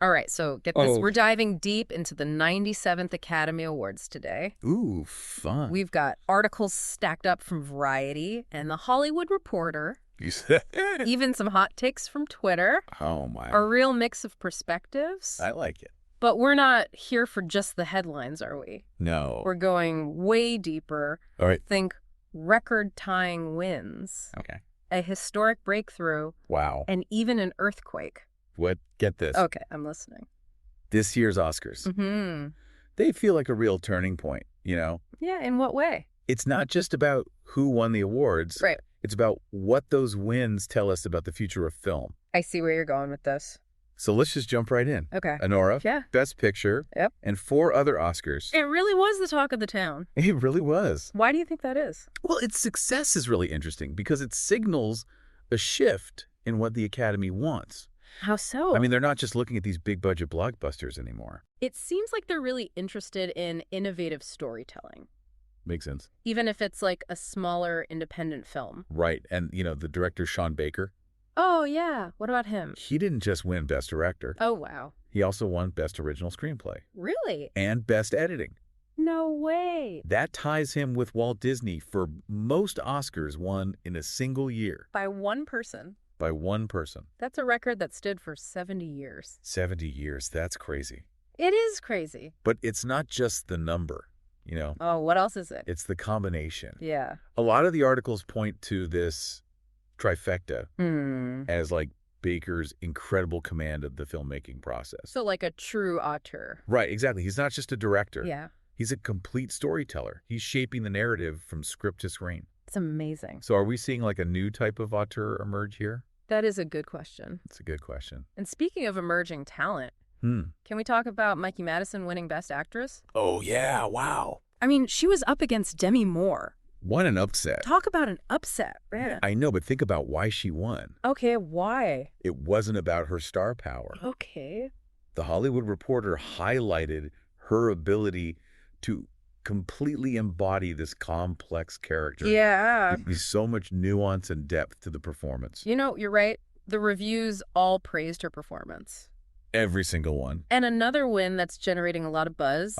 All right, so get this. We're diving deep into the 97th Academy Awards today. Ooh, fun. We've got articles stacked up from Variety and The Hollywood Reporter, You said even some hot takes from Twitter, Oh, my. a real mix of perspectives. I like it. But we're not here for just the headlines, are we? No. We're going way deeper. All right. Think record-tying wins, Okay. a historic breakthrough, Wow. and even an earthquake. What? Get this. Okay, I'm listening. This year's Oscars. Mm-hmm. They feel like a real turning point, you know? Yeah, in what way? It's not just about who won the awards. Right. It's about what those wins tell us about the future of film. I see where you're going with this. So let's just jump right in. Okay. Anora, Yeah. Best Picture, Yep. and 4 other Oscars. It really was the talk of the town. It really was. Why do you think that is? Well, its success is really interesting because it signals a shift in what the Academy wants. How so? I mean, they're not just looking at these big-budget blockbusters anymore. It seems like they're really interested in innovative storytelling, Makes sense. even if it's like a smaller independent film. Right. And, the director, Sean Baker, Oh, yeah. What about him? he didn't just win Best Director. Oh, wow. He also won Best Original Screenplay Really? and Best Editing. No way. That ties him with Walt Disney for most Oscars won in a single year By one person. by one person. That's a record that stood for 70 years. 70 years. That's crazy. It is crazy. But it's not just the number, Oh, what else is it? It's the combination. Yeah. A lot of the articles point to this trifecta as like Baker's incredible command of the filmmaking process. So like a true auteur. Right, exactly. He's not just a director. Yeah. He's a complete storyteller. He's shaping the narrative from script to screen. It's amazing. So are we seeing like a new type of auteur emerge here? That is a good question. It's a good question. And speaking of emerging talent, can we talk about Mikey Madison winning Best Actress? Oh, yeah. Wow. I mean, she was up against Demi Moore. What an upset. Talk about an upset. Yeah. I know, but think about why she won. Okay, why? It wasn't about her star power. Okay. The Hollywood Reporter highlighted her ability to completely embody this complex character. Yeah. There's so much nuance and depth to the performance. You're right. The reviews all praised her performance. Every single one. And another win that's generating a lot of buzz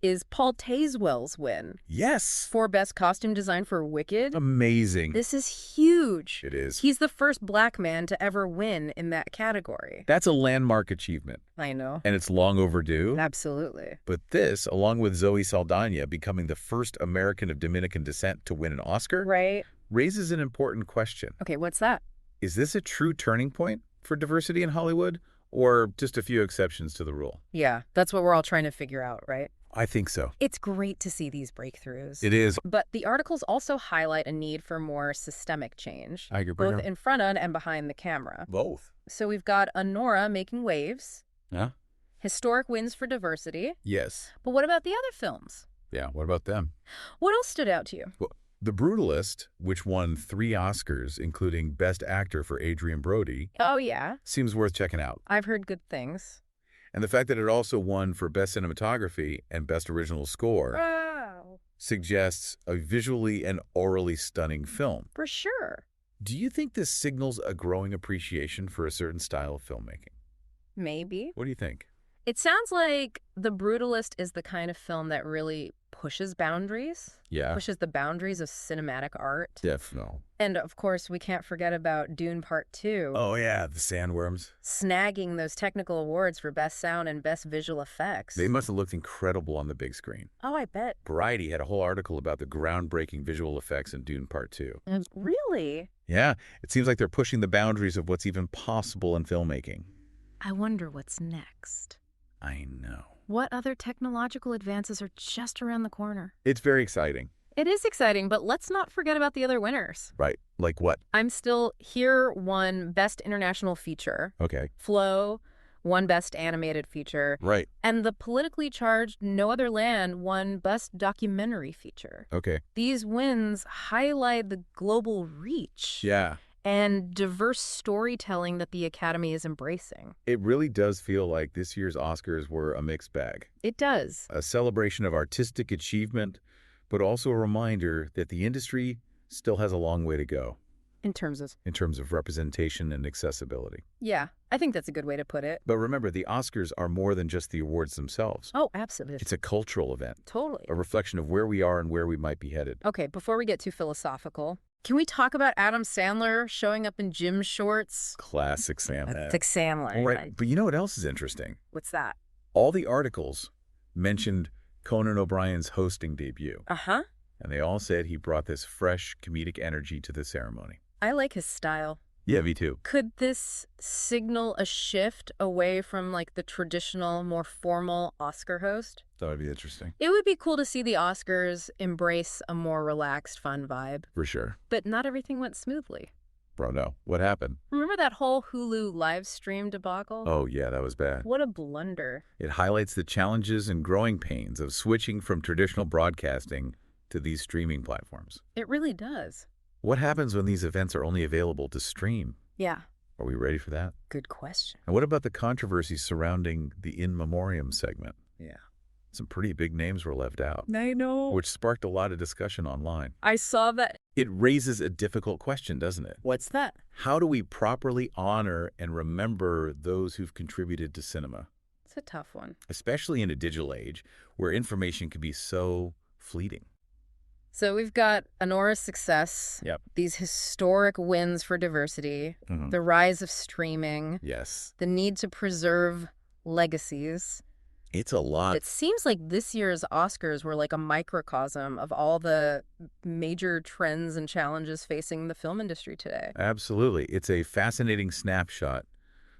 is Paul Tazewell's win Yes. for Best Costume Design for Wicked. Amazing. This is huge. It is. He's the first Black man to ever win in that category. That's a landmark achievement. I know. And it's long overdue. Absolutely. But this, along with Zoe Saldana becoming the first American of Dominican descent to win an Oscar, Right. raises an important question. Okay, what's that? Is this a true turning point for diversity in Hollywood, or just a few exceptions to the rule? Yeah, that's what we're all trying to figure out, right? I think so. It's great to see these breakthroughs. It is. But the articles also highlight a need for more systemic change, I agree. both in front of and behind the camera. Both. So we've got Anora making waves, Yeah? historic wins for diversity. Yes. But what about the other films? Yeah, what about them? What else stood out to you? Well, The Brutalist, which won 3 Oscars, including Best Actor for Adrian Brody, Oh, yeah. seems worth checking out. I've heard good things. And the fact that it also won for Best Cinematography and Best Original Score Wow. suggests a visually and orally stunning film. For sure. Do you think this signals a growing appreciation for a certain style of filmmaking? Maybe. What do you think? It sounds like The Brutalist is the kind of film that really pushes boundaries, Yeah. pushes the boundaries of cinematic art. Definitely. And of course, we can't forget about Dune Part 2, Oh, yeah, the sandworms. snagging those technical awards for Best Sound and Best Visual Effects. They must have looked incredible on the big screen. Oh, I bet. Variety had a whole article about the groundbreaking visual effects in Dune Part 2. Really? Yeah, it seems like they're pushing the boundaries of what's even possible in filmmaking. I wonder what's next. I know. What other technological advances are just around the corner? It's very exciting. It is exciting, but let's not forget about the other winners. Right. Like what? I'm Still Here won Best International Feature. Okay. Flow won Best Animated Feature. Right. And the politically charged No Other Land won Best Documentary Feature. Okay. These wins highlight the global reach Yeah. and diverse storytelling that the Academy is embracing. It really does feel like this year's Oscars were a mixed bag. It does. A celebration of artistic achievement, but also a reminder that the industry still has a long way to go. In terms of? in terms of representation and accessibility. Yeah, I think that's a good way to put it. But remember, the Oscars are more than just the awards themselves. Oh, absolutely. It's a cultural event, Totally. a reflection of where we are and where we might be headed. Okay, before we get too philosophical, can we talk about Adam Sandler showing up in gym shorts? Classic Sam. Classic Sandler. All right, but you know what else is interesting? What's that? All the articles mentioned Conan O'Brien's hosting debut, Uh-huh. and they all said he brought this fresh comedic energy to the ceremony. I like his style. Yeah, me too. Could this signal a shift away from like the traditional, more formal Oscar host? That would be interesting. It would be cool to see the Oscars embrace a more relaxed, fun vibe. For sure. But not everything went smoothly. Bro, no. What happened? Remember that whole Hulu live stream debacle? Oh, yeah, that was bad. What a blunder. It highlights the challenges and growing pains of switching from traditional broadcasting to these streaming platforms. It really does. What happens when these events are only available to stream? Yeah. Are we ready for that? Good question. And what about the controversy surrounding the In Memoriam segment? Yeah. Some pretty big names were left out, I know. which sparked a lot of discussion online. I saw that. It raises a difficult question, doesn't it? What's that? How do we properly honor and remember those who've contributed to cinema, It's a tough one. especially in a digital age where information can be so fleeting? So we've got Honora's success, Yep. these historic wins for diversity, the rise of streaming, Yes. the need to preserve legacies. It's a lot. It seems like this year's Oscars were like a microcosm of all the major trends and challenges facing the film industry today. Absolutely. It's a fascinating snapshot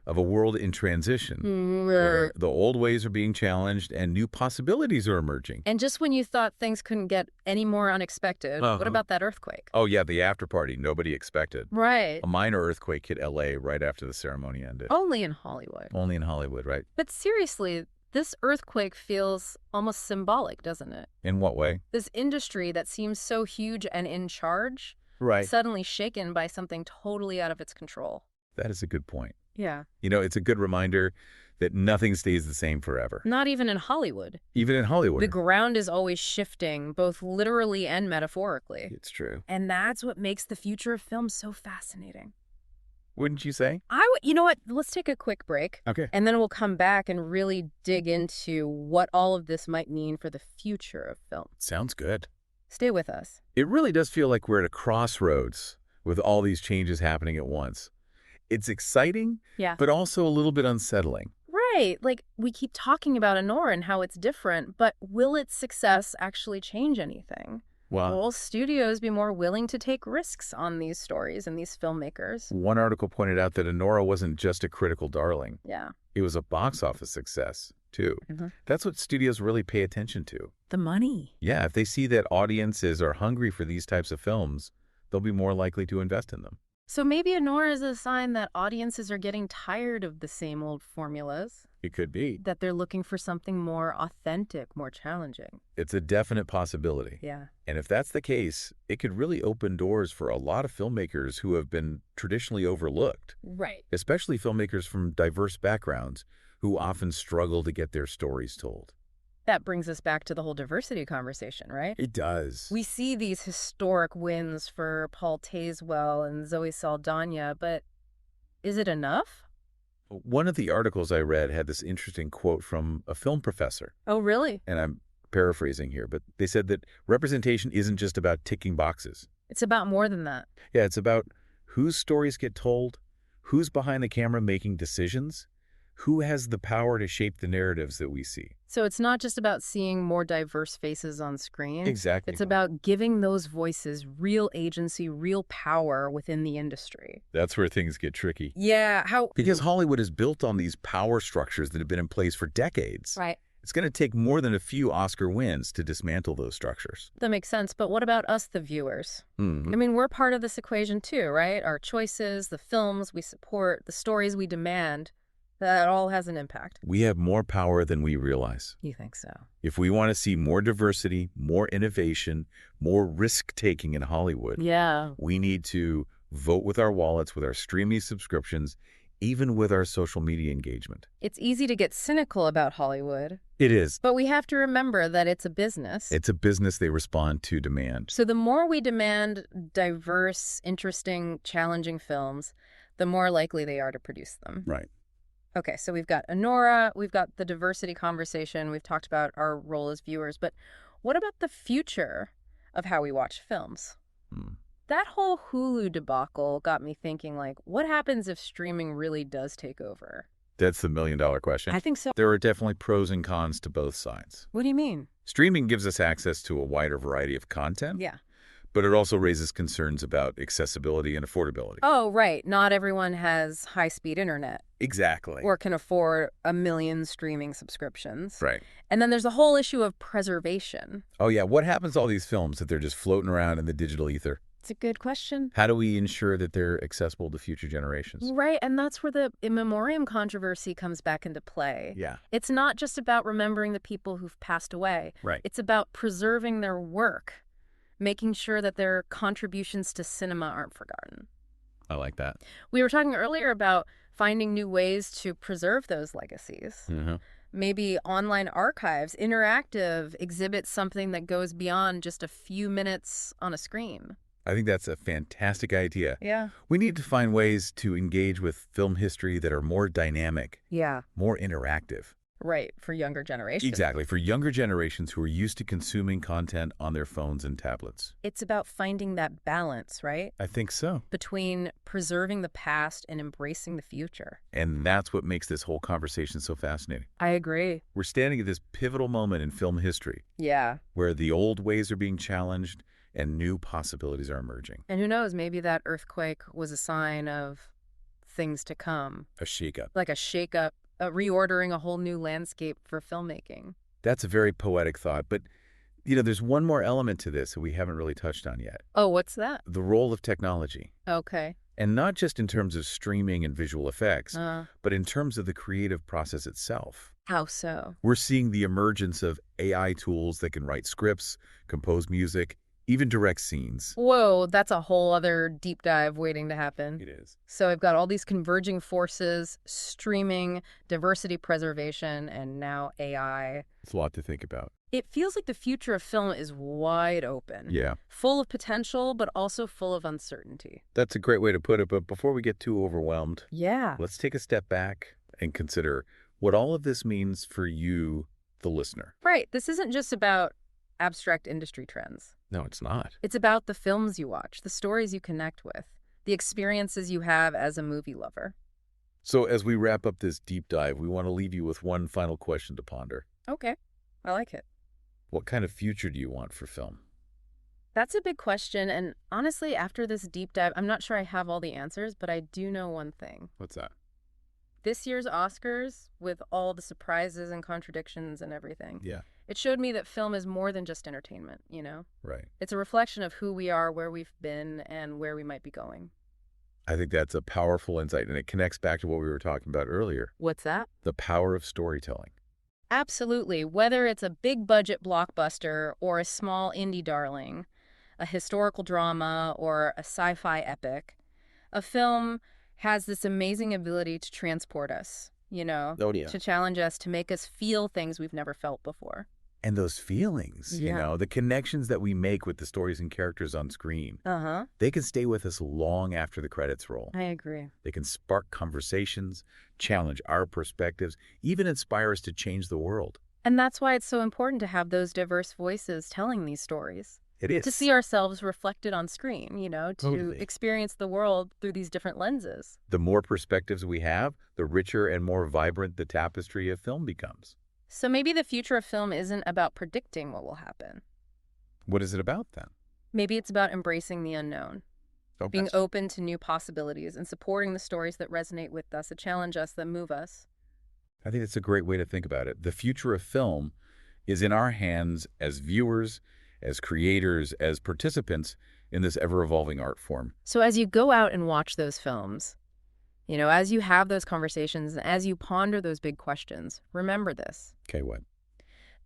of a world in transition where the old ways are being challenged and new possibilities are emerging. And just when you thought things couldn't get any more unexpected, what about that earthquake? Oh, yeah, the after party nobody expected. Right. A minor earthquake hit L.A. right after the ceremony ended. Only in Hollywood. Only in Hollywood, right? But seriously, this earthquake feels almost symbolic, doesn't it? In what way? This industry that seems so huge and in charge, Right. suddenly shaken by something totally out of its control. That is a good point. Yeah. You know, it's a good reminder that nothing stays the same forever. Not even in Hollywood. Even in Hollywood. The ground is always shifting, both literally and metaphorically. It's true. And that's what makes the future of film so fascinating. Wouldn't you say? You know what? Let's take a quick break. Okay. And then we'll come back and really dig into what all of this might mean for the future of film. Sounds good. Stay with us. It really does feel like we're at a crossroads with all these changes happening at once. It's exciting, Yeah. but also a little bit unsettling. Right. Like, we keep talking about Honora and how it's different, but will its success actually change anything? Well, Will studios be more willing to take risks on these stories and these filmmakers? one article pointed out that Honora wasn't just a critical darling. Yeah. It was a box office success, too. Mhm. That's what studios really pay attention to. The money. Yeah, if they see that audiences are hungry for these types of films, they'll be more likely to invest in them. So maybe Honora is a sign that audiences are getting tired of the same old formulas, It could be. that they're looking for something more authentic, more challenging. It's a definite possibility. Yeah. And if that's the case, it could really open doors for a lot of filmmakers who have been traditionally overlooked, Right. especially filmmakers from diverse backgrounds who often struggle to get their stories told. That brings us back to the whole diversity conversation, right? It does. We see these historic wins for Paul Tazewell and Zoe Saldana, but is it enough? One of the articles I read had this interesting quote from a film professor, Oh, really? and I'm paraphrasing here, but they said that representation isn't just about ticking boxes. It's about more than that. Yeah, it's about whose stories get told, who's behind the camera making decisions, who has the power to shape the narratives that we see. So it's not just about seeing more diverse faces on screen. Exactly. It's about giving those voices real agency, real power within the industry. That's where things get tricky. Yeah, how... Because Hollywood is built on these power structures that have been in place for decades. Right. It's going to take more than a few Oscar wins to dismantle those structures. That makes sense, but what about us, the viewers? I mean, we're part of this equation too, right? Our choices, the films we support, the stories we demand, that all has an impact. We have more power than we realize. You think so? If we want to see more diversity, more innovation, more risk-taking in Hollywood, Yeah. we need to vote with our wallets, with our streaming subscriptions, even with our social media engagement. It's easy to get cynical about Hollywood. It is. But we have to remember that it's a business. It's a business. They respond to demand. So the more we demand diverse, interesting, challenging films, the more likely they are to produce them. Right. Okay, so we've got Anora, we've got the diversity conversation, we've talked about our role as viewers, but what about the future of how we watch films? That whole Hulu debacle got me thinking, like, what happens if streaming really does take over? That's the million-dollar question. I think so. There are definitely pros and cons to both sides. What do you mean? Streaming gives us access to a wider variety of content. Yeah. But it also raises concerns about accessibility and affordability. Oh, right. Not everyone has high-speed internet. Exactly. Or can afford 1 million streaming subscriptions. Right. And then there's a whole issue of preservation. Oh, yeah. What happens to all these films if they're just floating around in the digital ether? It's a good question. How do we ensure that they're accessible to future generations? Right, and that's where the in memoriam controversy comes back into play. Yeah. It's not just about remembering the people who've passed away. Right. It's about preserving their work, making sure that their contributions to cinema aren't forgotten. I like that. We were talking earlier about finding new ways to preserve those legacies. Maybe online archives, interactive, exhibits something that goes beyond just a few minutes on a screen. I think that's a fantastic idea. Yeah. We need to find ways to engage with film history that are more dynamic, Yeah. more interactive. Right, for younger generations. Exactly, for younger generations who are used to consuming content on their phones and tablets. It's about finding that balance, right? I think so. Between preserving the past and embracing the future. And that's what makes this whole conversation so fascinating. I agree. We're standing at this pivotal moment in film history Yeah. where the old ways are being challenged and new possibilities are emerging. And who knows, maybe that earthquake was a sign of things to come. A shakeup. Like a shakeup, reordering a whole new landscape for filmmaking. That's a very poetic thought, but there's one more element to this that we haven't really touched on yet. Oh, what's that? The role of technology. Okay. And not just in terms of streaming and visual effects, but in terms of the creative process itself. How so? We're seeing the emergence of AI tools that can write scripts, compose music, even direct scenes. Whoa, that's a whole other deep dive waiting to happen. It is. So I've got all these converging forces, streaming, diversity preservation, and now AI. It's a lot to think about. It feels like the future of film is wide open. Yeah. Full of potential, but also full of uncertainty. That's a great way to put it, but before we get too overwhelmed, Yeah. let's take a step back and consider what all of this means for you, the listener. Right. This isn't just about abstract industry trends. No, it's not. It's about the films you watch, the stories you connect with, the experiences you have as a movie lover. So as we wrap up this deep dive, we want to leave you with one final question to ponder. Okay. I like it. What kind of future do you want for film? That's a big question, and honestly, after this deep dive, I'm not sure I have all the answers, but I do know one thing. What's that? This year's Oscars, with all the surprises and contradictions and everything, Yeah. it showed me that film is more than just entertainment, you know? Right. It's a reflection of who we are, where we've been, and where we might be going. I think that's a powerful insight, and it connects back to what we were talking about earlier. What's that? The power of storytelling. Absolutely. Whether it's a big budget blockbuster or a small indie darling, a historical drama or a sci-fi epic, a film has this amazing ability to transport us, Oh, yeah. to challenge us, to make us feel things we've never felt before. And those feelings, the connections that we make with the stories and characters on screen, they can stay with us long after the credits roll. I agree. They can spark conversations, challenge our perspectives, even inspire us to change the world. And that's why it's so important to have those diverse voices telling these stories. It is. To see ourselves reflected on screen, to Totally. experience the world through these different lenses. The more perspectives we have, the richer and more vibrant the tapestry of film becomes. So maybe the future of film isn't about predicting what will happen. What is it about then? Maybe it's about embracing the unknown, being open to new possibilities, and supporting the stories that resonate with us, that challenge us, that move us. I think it's a great way to think about it. The future of film is in our hands as viewers, as creators, as participants in this ever-evolving art form. So as you go out and watch those films, as you have those conversations, and as you ponder those big questions, remember this. Okay, what?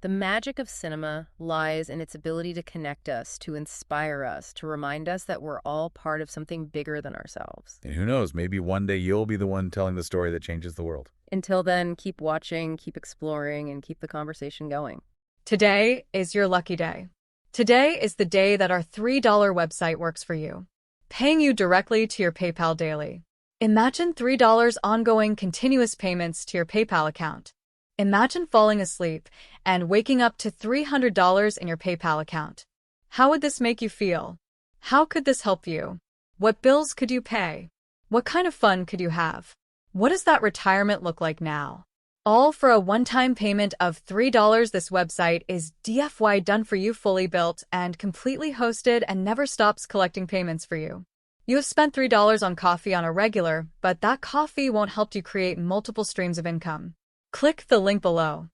The magic of cinema lies in its ability to connect us, to inspire us, to remind us that we're all part of something bigger than ourselves. And who knows, maybe one day you'll be the one telling the story that changes the world. Until then, keep watching, keep exploring, and keep the conversation going. Today is your lucky day. Today is the day that our $3 website works for you, paying you directly to your PayPal daily. Imagine $3 ongoing continuous payments to your PayPal account. Imagine falling asleep and waking up to $300 in your PayPal account. How would this make you feel? How could this help you? What bills could you pay? What kind of fun could you have? What does that retirement look like now? All for a one-time payment of $3. This website is DFY done for you, fully built and completely hosted, and never stops collecting payments for you. You have spent $3 on coffee on a regular, but that coffee won't help you create multiple streams of income. Click the link below.